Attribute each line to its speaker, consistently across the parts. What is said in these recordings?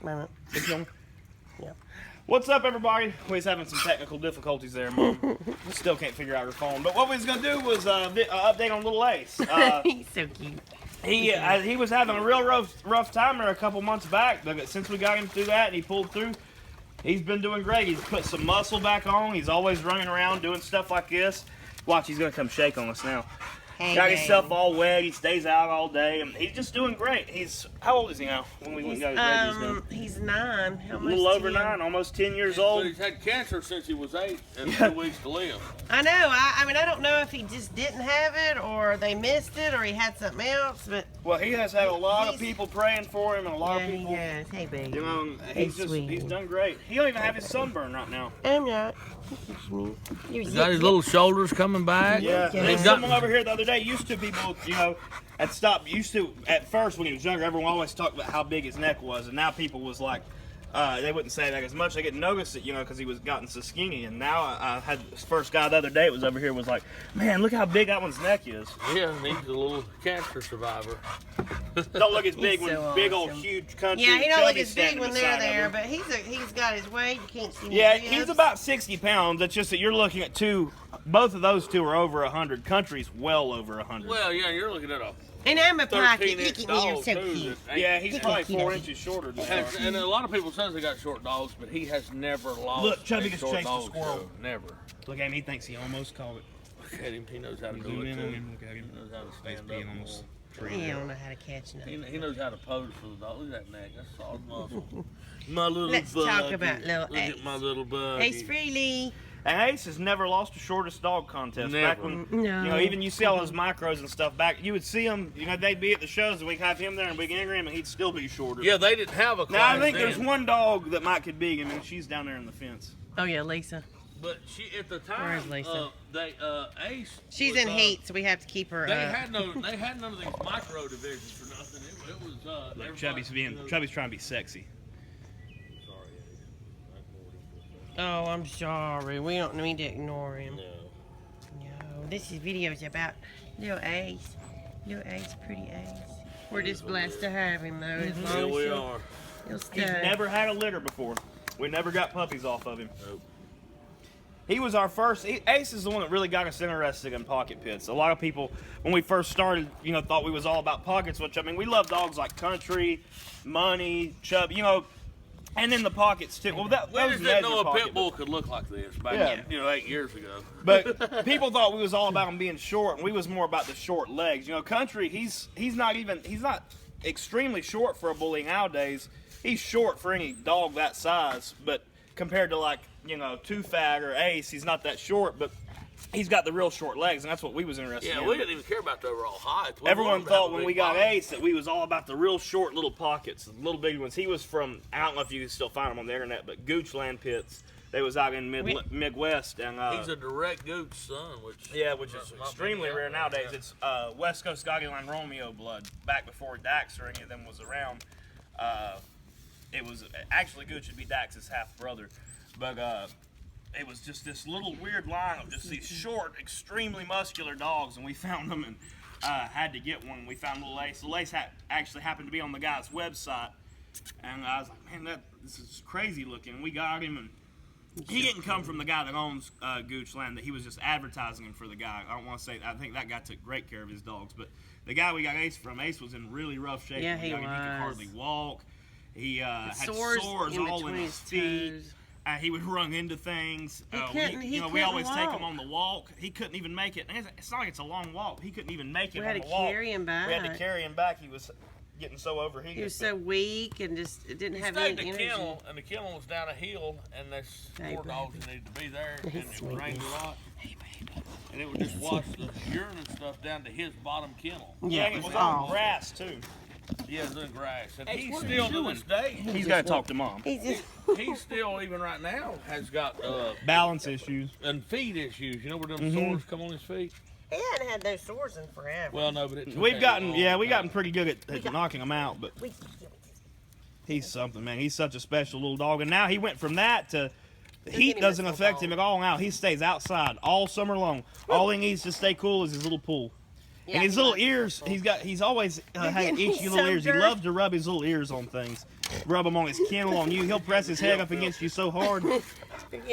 Speaker 1: Yeah.
Speaker 2: What's up, everybody? We're having some technical difficulties there, Mom. Still can't figure out her phone. But what we was gonna do was update on Little Ace.
Speaker 1: He's so cute.
Speaker 2: He was having a real rough time there a couple months back, but since we got him through that and he pulled through, he's been doing great. He's put some muscle back on. He's always running around doing stuff like this. Watch, he's gonna come shake on us now.
Speaker 1: Hey,
Speaker 2: got himself all wet. He stays out all day. And he's just doing great. How old is he now? When we got his babies done?
Speaker 1: He's 9.
Speaker 2: A little over 9, almost 10 years old.
Speaker 3: So he's had cancer since he was 8 and 2 weeks to live.
Speaker 1: I know. I mean, I don't know if he just didn't have it or they missed it or he had something else, but...
Speaker 2: Well, he has had a lot of people praying for him and a lot of people...
Speaker 1: he has. Hey, baby.
Speaker 2: You know, he's done great. He don't even have his sunburn right now.
Speaker 1: I'm not.
Speaker 3: He's got his little shoulders coming back.
Speaker 2: Yeah. There's someone over here the other day. Used to people, you know, at first when he was younger, everyone always talked about how big his neck was, and now people was like, they wouldn't say that as much. They didn't notice it, you know, because he was gotten so skinny. And now I had this first guy the other day that was over here was like, man, look how big that one's neck is.
Speaker 3: Yeah, he's a little cancer survivor.
Speaker 2: Don't look as big when
Speaker 1: so
Speaker 2: big old
Speaker 1: awesome.
Speaker 2: huge country.
Speaker 1: Yeah, he don't look as big
Speaker 2: standing
Speaker 1: when
Speaker 2: beside
Speaker 1: they're there,
Speaker 2: him.
Speaker 1: but he's got his weight. You can't see.
Speaker 2: Yeah,
Speaker 1: his
Speaker 2: he's
Speaker 1: ribs.
Speaker 2: about 60 pounds. It's just that you're looking at both of those two are over 100. Country's well over 100.
Speaker 3: Well, yeah, you're looking at a
Speaker 1: And I'm a pocket.
Speaker 3: 13-inch
Speaker 1: Look at me, you're
Speaker 3: dog,
Speaker 1: so
Speaker 3: too,
Speaker 1: cute.
Speaker 2: Yeah, he's probably
Speaker 1: Cute.
Speaker 2: 4 inches shorter than her.
Speaker 3: and a lot of people say they got short dogs, but he has never lost
Speaker 2: Look, Chubby
Speaker 3: a
Speaker 2: just
Speaker 3: short
Speaker 2: chased a
Speaker 3: dog
Speaker 2: squirrel.
Speaker 3: show. Never.
Speaker 2: Look at him. He thinks he almost caught it.
Speaker 3: Look at him. He knows how to do
Speaker 2: Zoom
Speaker 3: it,
Speaker 2: in
Speaker 3: too.
Speaker 2: on him. Look at him.
Speaker 3: He knows how to
Speaker 2: He's
Speaker 3: stand
Speaker 2: being
Speaker 3: up.
Speaker 2: on this
Speaker 1: He
Speaker 2: tree.
Speaker 1: don't know how to catch nothing.
Speaker 3: He knows how to pose for the dog. Look at that neck. That's solid muscle. My little
Speaker 1: Let's
Speaker 3: buggy.
Speaker 1: talk about little
Speaker 3: Look
Speaker 1: Ace.
Speaker 3: at my little buggy.
Speaker 1: Ace Freely.
Speaker 2: And Ace has never lost a shortest dog contest.
Speaker 3: Never.
Speaker 2: Back when,
Speaker 1: No.
Speaker 2: you know, even you see all those micros and stuff back, you would see him, you know, they'd be at the shows and we'd have him there and we'd enter him and he'd still be shorter.
Speaker 3: Yeah, they didn't have a class
Speaker 2: Now, I think
Speaker 3: then.
Speaker 2: there's one dog that might could beat him and she's down there in the fence.
Speaker 1: Oh yeah, Lisa.
Speaker 3: But she, at the time,
Speaker 1: Where's Lisa?
Speaker 3: Ace.
Speaker 1: She's
Speaker 3: was,
Speaker 1: in heat, so we have to keep her.
Speaker 3: They had none of these micro divisions for nothing. It was.
Speaker 2: Look,
Speaker 3: everybody,
Speaker 2: Chubby's trying to be sexy.
Speaker 3: Sorry, Ace.
Speaker 1: Oh, I'm sorry. We don't need to ignore him.
Speaker 3: No.
Speaker 1: No, this video is about little Ace. Little Ace, pretty Ace. We're just blessed to have him, though. As long
Speaker 3: Yeah,
Speaker 1: as
Speaker 3: we
Speaker 1: he'll-
Speaker 3: are.
Speaker 1: He'll
Speaker 2: He's
Speaker 1: stay.
Speaker 2: never had a litter before. We never got puppies off of him.
Speaker 3: Nope.
Speaker 2: He was our first. Ace is the one that really got us interested in pocket pits. A lot of people, when we first started, you know, thought we was all about pockets. Which I mean, we love dogs like Country, Money, Chub, you know, and then the pockets too. Well,
Speaker 3: We
Speaker 2: that was
Speaker 3: just didn't know a
Speaker 2: pocket,
Speaker 3: pit bull could look like this back,
Speaker 2: Yeah.
Speaker 3: 8 years ago.
Speaker 2: But people thought we was all about him being short, and we was more about the short legs. You know, Country, he's not extremely short for a bully nowadays. He's short for any dog that size, but compared to like, you know, Too Fat or Ace, he's not that short, but he's got the real short legs, and that's what we was interested
Speaker 3: Yeah,
Speaker 2: in.
Speaker 3: we didn't even care about the overall height. We
Speaker 2: Everyone
Speaker 3: wanted to have
Speaker 2: thought
Speaker 3: a
Speaker 2: when
Speaker 3: big
Speaker 2: we got
Speaker 3: body.
Speaker 2: Ace that we was all about the real short little pockets, the little big ones. He was from, I don't know if you can still find them on the internet, but Goochland pits. They was out in Midwest, and
Speaker 3: He's a direct gooch son, which
Speaker 2: which is
Speaker 3: not
Speaker 2: extremely
Speaker 3: many
Speaker 2: rare
Speaker 3: out there.
Speaker 2: nowadays. It's West Coast Scotty Line Romeo blood. Back before Dax or any of them was around, it was actually Gooch would be Dax's half brother, but it was just this little weird line of just these short, extremely muscular dogs, and we found them and had to get one. We found little Ace. Little Ace actually happened to be on the guy's website, and I was like, man, this is crazy looking. We got him, and he didn't come from the guy that owns Goochland. That he was just advertising him for the guy. I don't want to say. I think that guy took great care of his dogs, but the guy we got Ace from, Ace was in really rough shape.
Speaker 1: Yeah, he
Speaker 2: He could
Speaker 1: was.
Speaker 2: hardly walk. He had
Speaker 1: Sores
Speaker 2: sores
Speaker 1: in
Speaker 2: all in
Speaker 1: between
Speaker 2: his
Speaker 1: his
Speaker 2: feet.
Speaker 1: toes.
Speaker 2: He would run into things.
Speaker 1: He
Speaker 2: we
Speaker 1: couldn't
Speaker 2: always take
Speaker 1: walk.
Speaker 2: him on the walk. He couldn't even make it. And it's not like it's a long walk. He couldn't even make it
Speaker 1: We
Speaker 2: on
Speaker 1: had
Speaker 2: the
Speaker 1: to
Speaker 2: walk.
Speaker 1: carry him back.
Speaker 2: We had to carry him back. He was getting so overheated.
Speaker 1: He was so weak and just didn't
Speaker 3: He
Speaker 1: have
Speaker 3: stayed
Speaker 1: any
Speaker 3: in the
Speaker 1: energy.
Speaker 3: kennel, and the kennel was down a hill, and there's
Speaker 1: Hey,
Speaker 3: 4 dogs
Speaker 1: baby.
Speaker 3: that needed to be there, and
Speaker 1: He's
Speaker 3: it
Speaker 1: sweet.
Speaker 3: rained a lot,
Speaker 1: Hey, baby.
Speaker 3: and it would just wash the urine and stuff down to his bottom kennel.
Speaker 1: Yeah,
Speaker 2: it was on
Speaker 1: oh.
Speaker 2: grass too.
Speaker 3: Yeah, the grass, and
Speaker 2: Hey,
Speaker 3: he's
Speaker 2: what are
Speaker 3: still
Speaker 2: you
Speaker 3: to
Speaker 2: doing?
Speaker 3: this day.
Speaker 2: He's got to talk to mom.
Speaker 1: He's just
Speaker 3: He's still, even right now, has got
Speaker 2: Balance issues.
Speaker 3: and feet issues. You know where them
Speaker 2: Mm-hmm.
Speaker 3: sores come on his feet?
Speaker 1: he hadn't had those sores in forever.
Speaker 3: Well, no, but it took
Speaker 2: We've
Speaker 3: that
Speaker 2: gotten,
Speaker 3: long
Speaker 2: yeah, we
Speaker 3: time.
Speaker 2: gotten pretty good at knocking him out, but
Speaker 1: We-
Speaker 2: he's something, man. He's such a special little dog, and now he went from that to the heat
Speaker 1: him
Speaker 2: doesn't
Speaker 1: a
Speaker 2: affect him at all. Now he stays outside all summer long. All he needs to stay cool is his little pool.
Speaker 1: Yeah,
Speaker 4: and his
Speaker 1: he
Speaker 4: little
Speaker 1: likes
Speaker 4: ears,
Speaker 1: purple.
Speaker 4: he's always had
Speaker 1: He's
Speaker 4: itchy
Speaker 1: so
Speaker 4: little ears. He
Speaker 1: dirty.
Speaker 4: loves to rub his little ears on things. Rub them on his kennel, on you. He'll press his head up against you so hard.
Speaker 3: And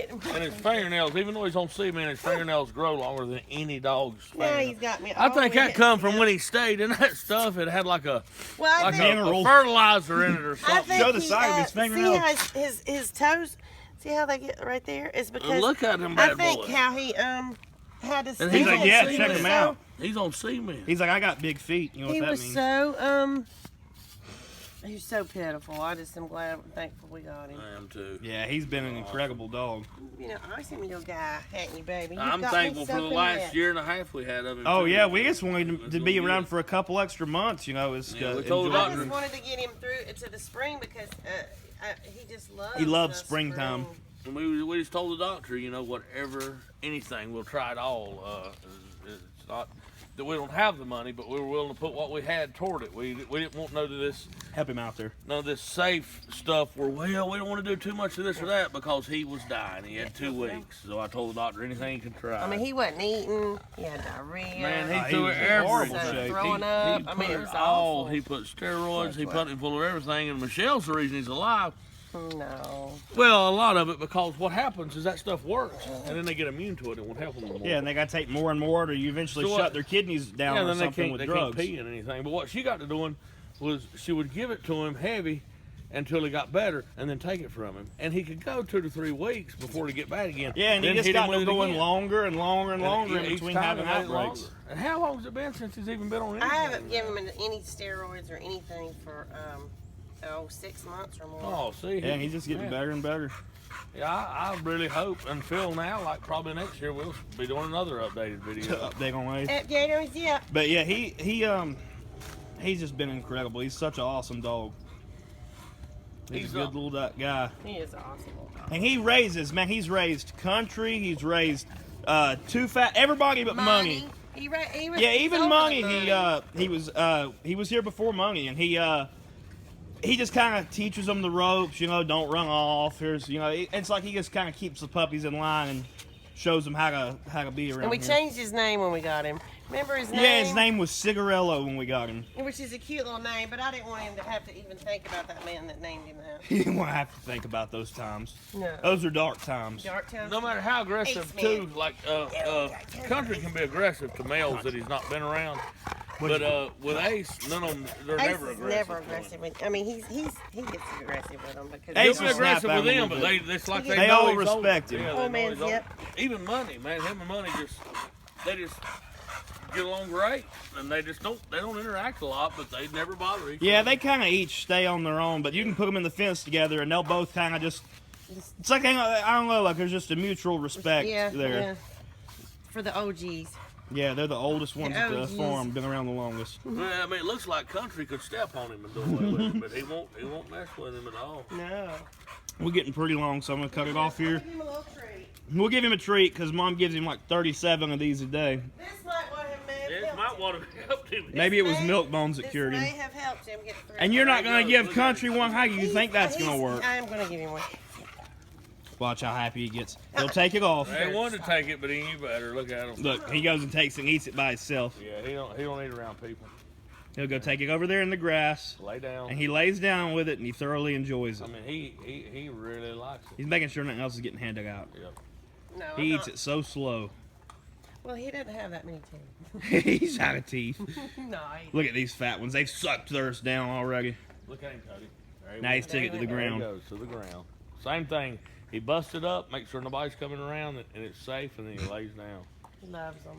Speaker 3: his fingernails, even though he's on cement, his fingernails grow longer than any dog's
Speaker 1: Now
Speaker 3: fingernails.
Speaker 1: he's got me.
Speaker 3: I
Speaker 1: all
Speaker 3: think that
Speaker 1: wet.
Speaker 3: come from when he stayed in that stuff. It had like a
Speaker 1: Well, I
Speaker 3: like
Speaker 1: think,
Speaker 3: a
Speaker 4: mineral.
Speaker 3: fertilizer in it or
Speaker 1: I
Speaker 3: something.
Speaker 1: think
Speaker 4: Show the
Speaker 1: he,
Speaker 4: side of his fingernails.
Speaker 1: See how his toes. See how they get right there? It's because
Speaker 3: Look at him,
Speaker 1: I
Speaker 3: bad
Speaker 1: think
Speaker 3: boy.
Speaker 1: how he had his.
Speaker 3: And
Speaker 4: He's like,
Speaker 3: on
Speaker 4: yeah,
Speaker 3: cement.
Speaker 4: check him out.
Speaker 3: He's on cement.
Speaker 4: He's like, I got big feet. You know what
Speaker 1: He
Speaker 4: that
Speaker 1: was
Speaker 4: means?
Speaker 1: so he was so pitiful. I just am glad and thankful we got him.
Speaker 3: I am too.
Speaker 4: Yeah, he's been an incredible dog.
Speaker 1: You know, I seen your guy, hadn't you, baby? You
Speaker 3: I'm
Speaker 1: got me
Speaker 3: thankful for the
Speaker 1: soaking
Speaker 3: last
Speaker 1: wet.
Speaker 3: year and a half we had of him.
Speaker 4: Oh
Speaker 3: too.
Speaker 4: yeah, we just wanted him
Speaker 3: It's
Speaker 4: to be
Speaker 3: all
Speaker 4: around
Speaker 3: good.
Speaker 4: for a couple extra months. You know, it's
Speaker 3: Yeah, we told
Speaker 4: enjoy-
Speaker 1: I
Speaker 3: Doctor-
Speaker 1: just wanted to get him through to the spring because he just loves.
Speaker 4: He loves
Speaker 1: the
Speaker 4: springtime.
Speaker 1: spring.
Speaker 3: And we just told the doctor, you know, whatever, anything, we'll try it all. It's not that we don't have the money, but we were willing to put what we had toward it. We didn't want none of this,
Speaker 4: help him out there.
Speaker 3: none of this safe stuff where, well, we don't want to do too much of this or that because he was dying. He had 2 weeks. So I told the doctor anything he could try.
Speaker 1: I mean, he wasn't eating. He had diarrhea.
Speaker 3: Man, he
Speaker 4: He
Speaker 3: threw
Speaker 4: was
Speaker 3: it
Speaker 4: in
Speaker 3: everything.
Speaker 4: horrible
Speaker 1: So
Speaker 4: shape.
Speaker 1: throwing
Speaker 3: He
Speaker 1: up. I
Speaker 3: put
Speaker 1: mean, it was
Speaker 3: all.
Speaker 1: awful.
Speaker 3: He put steroids.
Speaker 1: That's
Speaker 3: He
Speaker 1: what-
Speaker 3: put him full of everything. And Michelle's the reason he's alive.
Speaker 1: No.
Speaker 3: Well, a lot of it because what happens is that stuff works, and then they get immune to it. It won't help them anymore.
Speaker 4: Yeah, and they got to take more and more, to you eventually
Speaker 3: So
Speaker 4: shut
Speaker 3: what-
Speaker 4: their kidneys down
Speaker 3: Yeah,
Speaker 4: or
Speaker 3: then they
Speaker 4: something
Speaker 3: can't,
Speaker 4: with
Speaker 3: they
Speaker 4: drugs.
Speaker 3: can't pee in anything. But what she got to doing was she would give it to him heavy until he got better, and then take it from him. And he could go 2 to 3 weeks before he get bad again.
Speaker 4: Yeah, and he
Speaker 3: Then
Speaker 4: just
Speaker 3: hit him
Speaker 4: got
Speaker 3: with
Speaker 4: to
Speaker 3: it
Speaker 4: going
Speaker 3: again.
Speaker 4: longer and longer and
Speaker 3: And
Speaker 4: longer in
Speaker 3: each
Speaker 4: between
Speaker 3: time
Speaker 4: having
Speaker 3: it made it
Speaker 4: outbreaks.
Speaker 3: longer. And how long has it been since he's even been on anything?
Speaker 1: I haven't given him any steroids or anything for 6 months or more.
Speaker 3: Oh, see.
Speaker 4: Yeah, and he's just getting
Speaker 3: yeah.
Speaker 4: better and better.
Speaker 3: Yeah, I really hope and feel now like probably next year we'll be doing another updated
Speaker 4: To
Speaker 3: video.
Speaker 4: update on age.
Speaker 1: Gators, yeah.
Speaker 4: But yeah, he's just been incredible. He's such an awesome dog. He's a good little guy.
Speaker 1: He is awesome.
Speaker 4: And he raises, man, he's raised country, he's raised too fat, everybody but Money.
Speaker 1: He was
Speaker 4: Yeah, even
Speaker 1: older
Speaker 4: Money,
Speaker 1: than
Speaker 4: he was here before Money, and he just kind of teaches them the ropes, you know, don't run off. Here's, you know, it's like he just kind of keeps the puppies in line and shows them how to be around
Speaker 1: And we
Speaker 4: here.
Speaker 1: changed his name when we got him. Remember his name?
Speaker 4: Yeah, his name was Cigarello when we got him.
Speaker 1: Which is a cute little name, but I didn't want him to have to even think about that man that named him that.
Speaker 4: He didn't want to have to think about those times.
Speaker 1: No.
Speaker 4: Those are dark times.
Speaker 1: Dark Town.
Speaker 3: No matter how aggressive
Speaker 1: Thanks,
Speaker 3: too,
Speaker 1: man.
Speaker 3: like Country can be aggressive to males that he's not been around. But with Ace, none of them, they're
Speaker 1: Ace
Speaker 3: never
Speaker 1: is
Speaker 3: aggressive.
Speaker 1: never aggressive. I mean, he gets aggressive with them because
Speaker 4: Ace
Speaker 3: He'll
Speaker 4: will
Speaker 3: be
Speaker 4: snap
Speaker 3: aggressive
Speaker 4: at
Speaker 3: with
Speaker 4: him a
Speaker 3: them, but
Speaker 4: little
Speaker 3: it's like
Speaker 1: They
Speaker 3: they
Speaker 4: all
Speaker 3: know he's
Speaker 4: respect
Speaker 3: older.
Speaker 4: him.
Speaker 3: Yeah,
Speaker 1: Oh,
Speaker 3: they know
Speaker 1: man,
Speaker 3: he's older.
Speaker 1: yep.
Speaker 3: Even Money, man, him and Money they just get along great, and they don't interact a lot, but they never bother each
Speaker 4: Yeah,
Speaker 3: other.
Speaker 4: they kind of each stay on their own, but you can put them in the fence together, and they'll both kind of just. It's like I don't know, like there's just a mutual respect
Speaker 1: yeah,
Speaker 4: there.
Speaker 1: yeah. For the OGs.
Speaker 4: Yeah, they're the oldest ones at the
Speaker 1: OGs.
Speaker 4: farm, been around the longest.
Speaker 3: Well, I mean, it looks like Country could step on him and do away with him, but he won't mess with him at all.
Speaker 1: No.
Speaker 4: We're getting pretty long, so I'm gonna cut it off here.
Speaker 1: Give him a little treat.
Speaker 4: We'll give him a treat because Mom gives him like 37 of these a day.
Speaker 1: This might want him
Speaker 3: It might want to help him.
Speaker 4: Maybe it was Milk Bones that cured
Speaker 1: This may
Speaker 4: him.
Speaker 1: have helped him get through.
Speaker 4: And you're not gonna
Speaker 3: There you go.
Speaker 4: give Country one. How do you think that's gonna work?
Speaker 1: I'm gonna give him one.
Speaker 4: Watch how happy he gets. He'll take it off.
Speaker 3: They wanted to take it, but he knew better. Look at him.
Speaker 4: Look, he goes and takes it and eats it by himself.
Speaker 3: Yeah, he don't eat around people.
Speaker 4: He'll go take it over there in the grass,
Speaker 3: Lay down.
Speaker 4: and he lays down with it, and he thoroughly enjoys
Speaker 3: I
Speaker 4: it.
Speaker 3: mean, he really likes it.
Speaker 4: He's making sure nothing else is getting handed out.
Speaker 3: Yep.
Speaker 1: No,
Speaker 4: He eats it so slow.
Speaker 1: Well, he doesn't have that many teeth.
Speaker 4: He's out of teeth.
Speaker 1: No,
Speaker 4: Look at these fat ones. They've sucked theirs down already.
Speaker 3: Look at him, Cody. There he
Speaker 4: Now he's
Speaker 3: went.
Speaker 4: took it to the
Speaker 3: There he
Speaker 4: ground.
Speaker 3: goes to the ground. Same thing. He busts it up, makes sure nobody's coming around, and it's safe, and then he lays down.
Speaker 1: he loves them.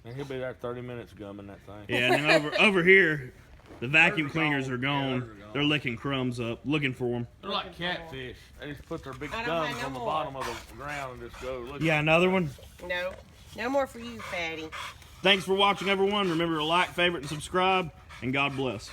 Speaker 3: And he'll be there 30 minutes gumming that thing.
Speaker 4: Yeah, and then over here, the vacuum
Speaker 3: Theirs are
Speaker 4: cleaners
Speaker 3: gone.
Speaker 4: are
Speaker 3: Yeah,
Speaker 4: gone.
Speaker 3: theirs are gone.
Speaker 4: They're licking crumbs up, looking for them.
Speaker 3: They're like catfish. They just put their big
Speaker 1: I don't
Speaker 3: gums
Speaker 1: have no
Speaker 3: on the
Speaker 1: more.
Speaker 3: bottom of the ground and just go. Look.
Speaker 4: Yeah, another one.
Speaker 1: No, no more for you, fatty.
Speaker 4: Thanks for watching, everyone. Remember to like, favorite, and subscribe, and God bless.